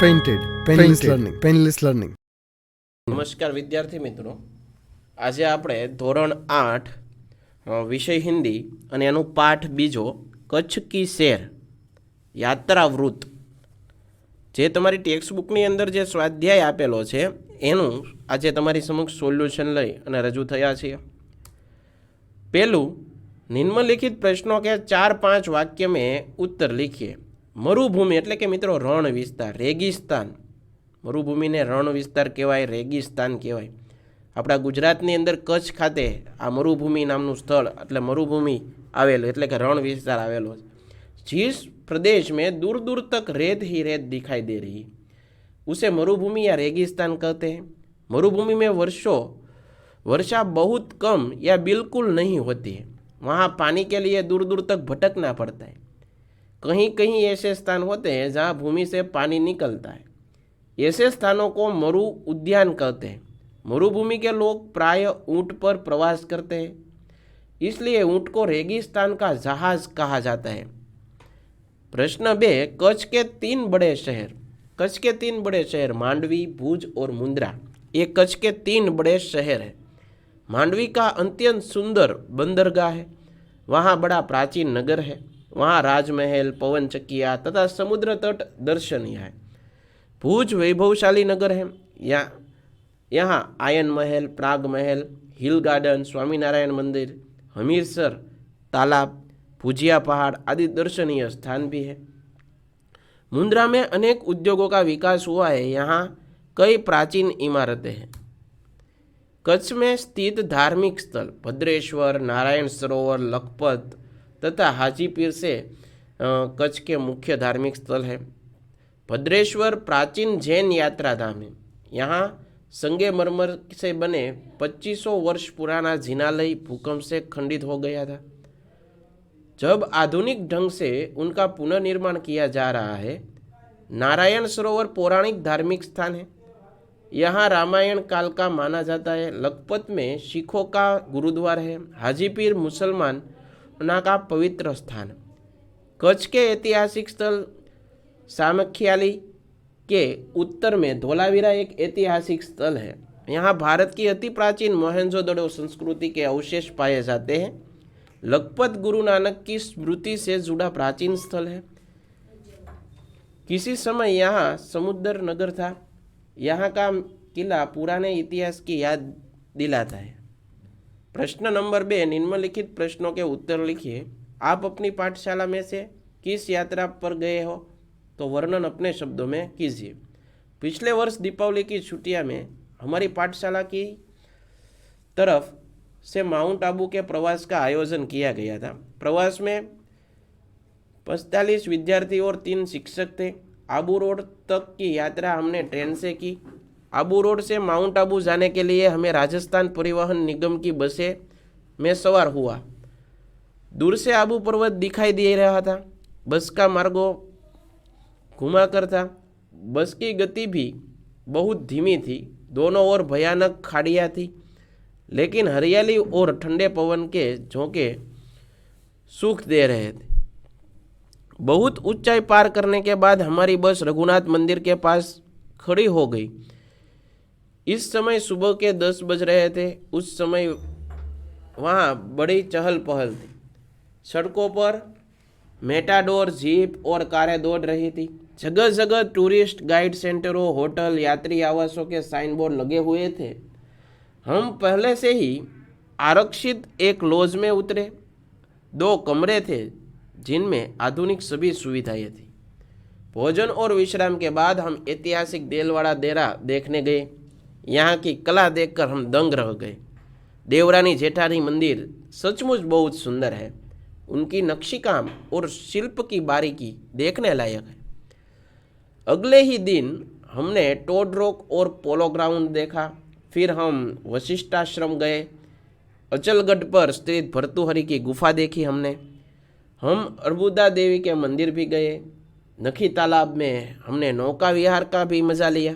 Painless learning. नमस्कार विद्यार्थी मित्रों, आज આપણે ધોરણ 8 વિષય હિન્દી અને એનું પાઠ બીજો કચ્છ કી શેર યાત્રાવૃત્ત જે તમારી ટેક્સ્ટ બુકની અંદર જે સ્વાધ્યાય આપેલો છે એનું આજે તમારી સમક્ષ સોલ્યુશન લઈ અને રજૂ થયા છીએ। પહેલું, નિમ્નલિખિત પ્રશ્નों के 4-5 वाक्य में उत्तर लिखिए। मरुभूमि એટલે કે મિત્રો રણ વિસ્તાર, રેગિસ્તાન, મરુભૂમિને રણ વિસ્તાર કહેવાય, રેગિસ્તાન કહેવાય। આપણા ગુજરાતની અંદર કચ્છ ખાતે આ મરુભૂમિ નામનું સ્થળ એટલે મરુભૂમિ આવેલું એટલે કે રણ વિસ્તાર આવેલો છે। जिस प्रदेश में दूर दूर तक रेत ही रेत दिखाई दे रही उसे मरुभूमि या रेगिस्तान कहते हैं। मरुभूमि में वर्षा बहुत कम या बिल्कुल नहीं होती है। वहाँ पानी के लिए दूर दूर तक भटकना पड़ता है। कहीं कहीं ऐसे स्थान होते हैं जहाँ भूमि से पानी निकलता है। ऐसे स्थानों को मरु उद्यान कहते हैं। मरुभूमि के लोग प्राय ऊँट पर प्रवास करते हैं, इसलिए ऊँट को रेगिस्तान का जहाज कहा जाता है। प्रश्न 2, कच्छ के 3 बड़े शहर। कच्छ के 3 बड़े शहर मांडवी, भुज और मुंद्रा, ये कच्छ के 3 बड़े शहर हैं। मांडवी का अत्यंत सुंदर बंदरगाह है, वहाँ बड़ा प्राचीन नगर है। वहाँ राजमहल, पवन चक्किया तथा समुद्र तट दर्शनीय है। भुज वैभवशाली नगर है, यहाँ आयन महल, प्राग महल, हिल गार्डन, स्वामीनारायण मंदिर, हमीरसर तालाब, भुजिया पहाड़ आदि दर्शनीय स्थान भी है। मुंद्रा में अनेक उद्योगों का विकास हुआ है, यहाँ कई प्राचीन इमारतें हैं। कच्छ में स्थित धार्मिक स्थल भद्रेश्वर, नारायण सरोवर, लखपत तथा हाजीपीर से कच्छ के मुख्य धार्मिक स्थल है। भद्रेश्वर प्राचीन जैन यात्रा धाम है। यहाँ संगमरमर से बने 2500 वर्ष पुराना जिनालय भूकंप से खंडित हो गया था। जब आधुनिक ढंग से उनका पुनर्निर्माण किया जा रहा है। नारायण सरोवर पौराणिक धार्मिक स्थान है, यहाँ रामायण काल का माना जाता है। लखपत में सिखों का गुरुद्वारा है। हाजीपीर मुसलमान का पवित्र स्थान। कच्छ के ऐतिहासिक स्थल सामखियाली के उत्तर में धोलावीरा एक ऐतिहासिक स्थल है। यहाँ भारत की अति प्राचीन मोहनजोदड़ो संस्कृति के अवशेष पाए जाते हैं। लखपत गुरु नानक की स्मृति से जुड़ा प्राचीन स्थल है। किसी समय यहाँ समुद्र नगर था। यहाँ का किला पुराने इतिहास की याद दिलाता है। प्रश्न नंबर 2, निम्नलिखित प्रश्नों के उत्तर लिखिए। आप अपनी पाठशाला में से किस यात्रा पर गए हो तो वर्णन अपने शब्दों में कीजिए। पिछले वर्ष दीपावली की छुट्टियां में हमारी पाठशाला की तरफ से माउंट आबू के प्रवास का आयोजन किया गया था। प्रवास में 45 विद्यार्थी और 3 शिक्षक थे। आबू रोड तक की यात्रा हमने ट्रेन से की। आबू रोड से माउंट आबू जाने के लिए हमें राजस्थान परिवहन निगम की बसें में सवार हुआ। दूर से आबू पर्वत दिखाई दे रहा था। बस का मार्गो घुमाकर था। बस की गति भी बहुत धीमी थी। दोनों ओर भयानक खाड़ियाँ थी, लेकिन हरियाली और ठंडे पवन के झोंके सुख दे रहे थे। बहुत ऊंचाई पार करने के बाद हमारी बस रघुनाथ मंदिर के पास खड़ी हो गई। इस समय सुबह के 10 बज रहे थे। उस समय वहाँ बड़ी चहल पहल थी। सड़कों पर मेटाडोर, जीप और कारें दौड़ रही थी। जगह जगह टूरिस्ट गाइड सेंटरों, होटल, यात्री आवासों के साइन बोर्ड लगे हुए थे। हम पहले से ही आरक्षित एक लॉज में उतरे। 2 कमरे थे जिनमें आधुनिक सभी सुविधाएं थी। भोजन और विश्राम के बाद हम ऐतिहासिक देलवाड़ा डेरा देखने गए। यहाँ की कला देखकर हम दंग रह गए। देवरानी जेठानी मंदिर सचमुच बहुत सुंदर है। उनकी नक्शीकाम और शिल्प की बारीकी देखने लायक है। अगले ही दिन हमने टोड रॉक और पोलो ग्राउंड देखा। फिर हम वशिष्ठाश्रम गए। अचलगढ़ पर स्थित भर्तृहरि की गुफा देखी हमने। हम अर्बुदा देवी के मंदिर भी गए। नखी तालाब में हमने नौका विहार का भी मजा लिया।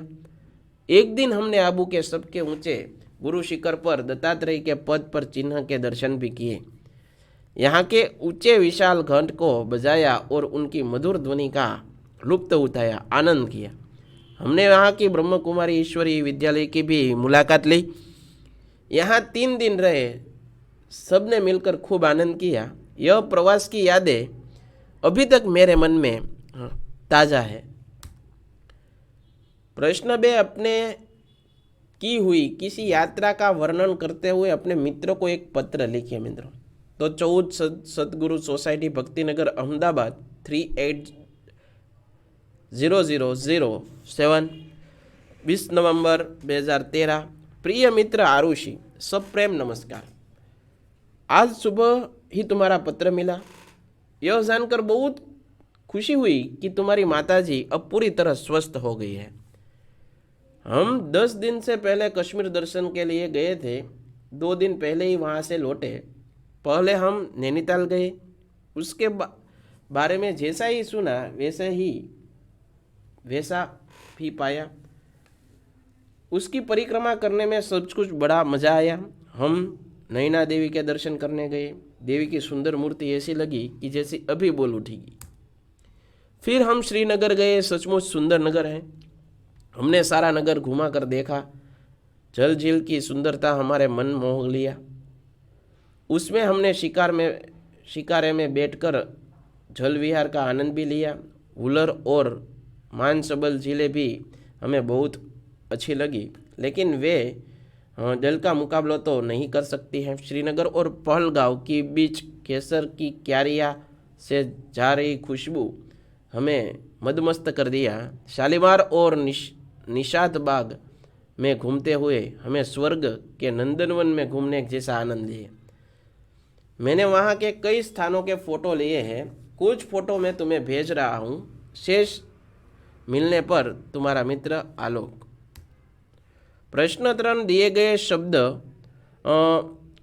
एक दिन हमने आबू के सबके ऊंचे गुरु शिखर पर दत्तात्रेय के पद पर चिन्ह के दर्शन भी किए। यहाँ के ऊंचे विशाल घंट को बजाया और उनकी मधुर ध्वनि का लुप्त उठाया, आनंद किया। हमने वहाँ की ब्रह्म कुमारी ईश्वरी विद्यालय की भी मुलाकात ली। यहाँ 3 दिन रहे, सबने मिलकर खूब आनंद किया। यह प्रवास की यादें अभी तक मेरे मन में ताज़ा है। प्रश्न 2, अपने की हुई किसी यात्रा का वर्णन करते हुए अपने मित्र को एक पत्र लिखिए मित्रों। तो 14 सतगुरु सोसाइटी भक्तिनगर अहमदाबाद 380007 20 नवंबर 2013। प्रिय मित्र आरुषि, सब प्रेम नमस्कार। आज सुबह ही तुम्हारा पत्र मिला। यह जानकर बहुत खुशी हुई कि तुम्हारी माताजी अब पूरी तरह स्वस्थ हो गई है। हम 10 दिन से पहले कश्मीर दर्शन के लिए गए थे। 2 दिन पहले ही वहाँ से लौटे। पहले हम नैनीताल गए। उसके बारे में जैसा ही सुना वैसा भी पाया। उसकी परिक्रमा करने में सब कुछ बड़ा मज़ा आया। हम नैना देवी के दर्शन करने गए। देवी की सुंदर मूर्ति ऐसी लगी कि जैसी अभी बोल उठेगी। फिर हम श्रीनगर गए। सचमुच सुंदर नगर है। हमने सारा नगर घुमा कर देखा। जल झील की सुंदरता हमारे मन मोह लिया। उसमें हमने शिकारे में बैठकर जल विहार का आनंद भी लिया। हुलर और मानसबल झीलें भी हमें बहुत अच्छी लगी, लेकिन वे जल का मुकाबला तो नहीं कर सकती हैं। श्रीनगर और पहलगांव के बीच केसर की क्यारियाँ से जा रही खुशबू हमें मदमस्त कर दिया। शालीमार और निशात बाग में घूमते हुए हमें स्वर्ग के नंदनवन में घूमने जैसा आनंद लिए। मैंने वहाँ के कई स्थानों के फ़ोटो लिए हैं। कुछ फ़ोटो मैं तुम्हें भेज रहा हूँ। शेष मिलने पर तुम्हारा मित्र आलोक। प्रश्न 3, दिए गए शब्द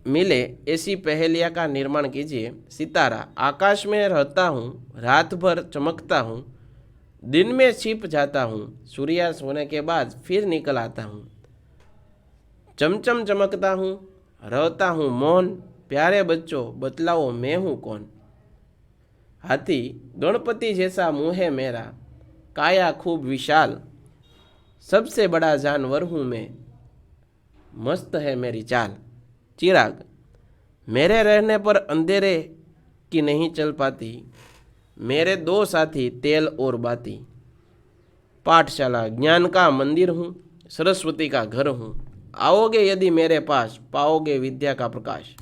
मिले ऐसी पहेलियाँ का निर्माण कीजिए। सितारा, आकाश में रहता हूँ, रात भर चमकता हूँ, दिन में छिप जाता हूँ, सूर्यास्त होने के बाद फिर निकल आता हूँ। चमचम चमकता हूँ, रहता हूँ मौन, प्यारे बच्चों बतलाओ मैं हूँ कौन। हाथी, गणपति जैसा मुँह है मेरा, काया खूब विशाल, सबसे बड़ा जानवर हूँ मैं, मस्त है मेरी चाल। चिराग, मेरे रहने पर अंधेरे की नहीं चल पाती, मेरे 2 साथी तेल और बाती। पाठशाला, ज्ञान का मंदिर हूँ, सरस्वती का घर हूँ, आओगे यदि मेरे पास पाओगे विद्या का प्रकाश।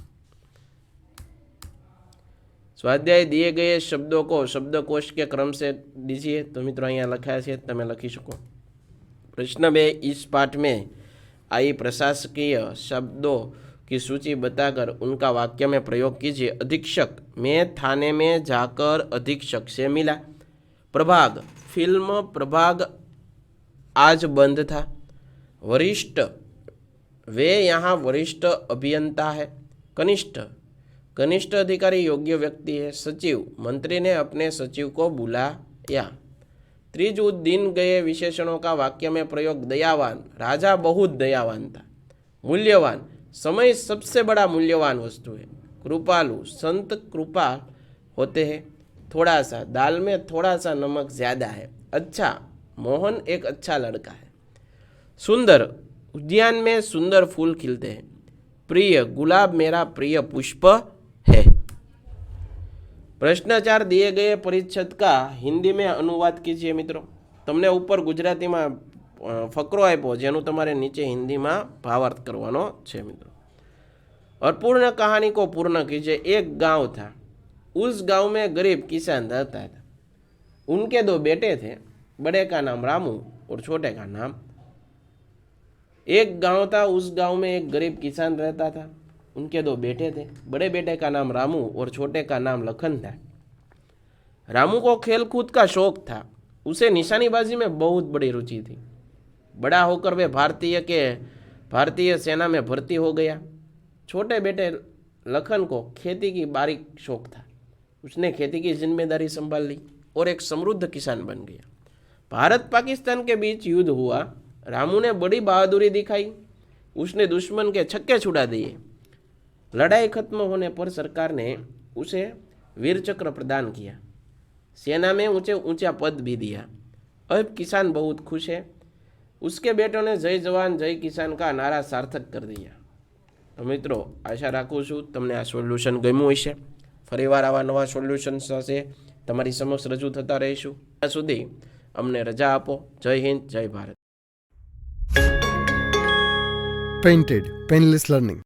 स्वाध्याय, दिए गए शब्दों को शब्दकोश के क्रम से दीजिए। तो मित्रों અહીંયા લખાયા છે, તમે લખી શકો। प्रश्न 2, इस पाठ में आई प्रशासकीय शब्दों की सूची बताकर उनका वाक्य में प्रयोग कीजिए। अधीक्षक, मैं थाने में जाकर अधीक्षक से मिला। प्रभाग, फिल्म प्रभाग आज बंद था। वरिष्ठ, वे यहाँ वरिष्ठ अभियंता है। कनिष्ठ, कनिष्ठ अधिकारी योग्य व्यक्ति है। सचिव, मंत्री ने अपने सचिव को बुलाया। त्रिजु, दिन गए विशेषणों का वाक्य में प्रयोग। दयावान, राजा बहुत दयावान था। मूल्यवान, समय सबसे बड़ा मूल्यवान वस्तु है। कृपालु, संत कृपा होते हैं। थोड़ा सा, दाल में थोड़ा सा नमक ज़्यादा है। अच्छा, मोहन एक अच्छा लड़का है। सुंदर, उद्यान में सुंदर फूल खिलते हैं। प्रिय, गुलाब मेरा प्रिय पुष्प है। प्रश्न 4, दिए गए परिच्छेद का हिंदी में अनुवाद कीजिए। मित्रों, તમને ઉપર ગુજરાતીમાં ફકરો આપ્યો જેનું તમારે નીચે हिंदीમાં ભાવાર્થ કરવાનો છે। મિત્રો, अपूर्ण कहानी को पूर्ण कीजिए। एक गांव था, उस गांव में गरीब किसान रहता था। उनके 2 बेटे थे, बड़े का नाम रामू और छोटे का नाम। एक गांव था, उस गांव में एक गरीब किसान रहता था। उनके 2 बेटे थे, बड़े बेटे का नाम रामू और छोटे का नाम लखन था। रामू को खेल कूद का शौक था। उसे निशानेबाजी में बहुत बड़ी रुचि थी। बड़ा होकर वे भारतीय सेना में भर्ती हो गया। छोटे बेटे लखन को खेती की बारीक शौक था। उसने खेती की जिम्मेदारी संभाल ली और एक समृद्ध किसान बन गया। भारत पाकिस्तान के बीच युद्ध हुआ। रामू ने बड़ी बहादुरी दिखाई। उसने दुश्मन के छक्के छुड़ा दिए। लड़ाई खत्म होने पर सरकार ने उसे वीर चक्र प्रदान किया। सेना में ऊंचे ऊंचा पद भी दिया। अब किसान बहुत खुश है। उसके बेटों ने जय जवान जय किसान का नारा सार्थक कर दिया। तो मित्रों आशा राखું છું તમને આ સોલ્યુશન ગમ્યું હશે। ફરીવાર આવા નવા સોલ્યુશન સાથે તમારી સમક્ષ રજૂ થતા રહીશું। ત્યાં સુધી અમને રજા આપો। જય હિન્દ, જય ભારત। Painted Painless Learning।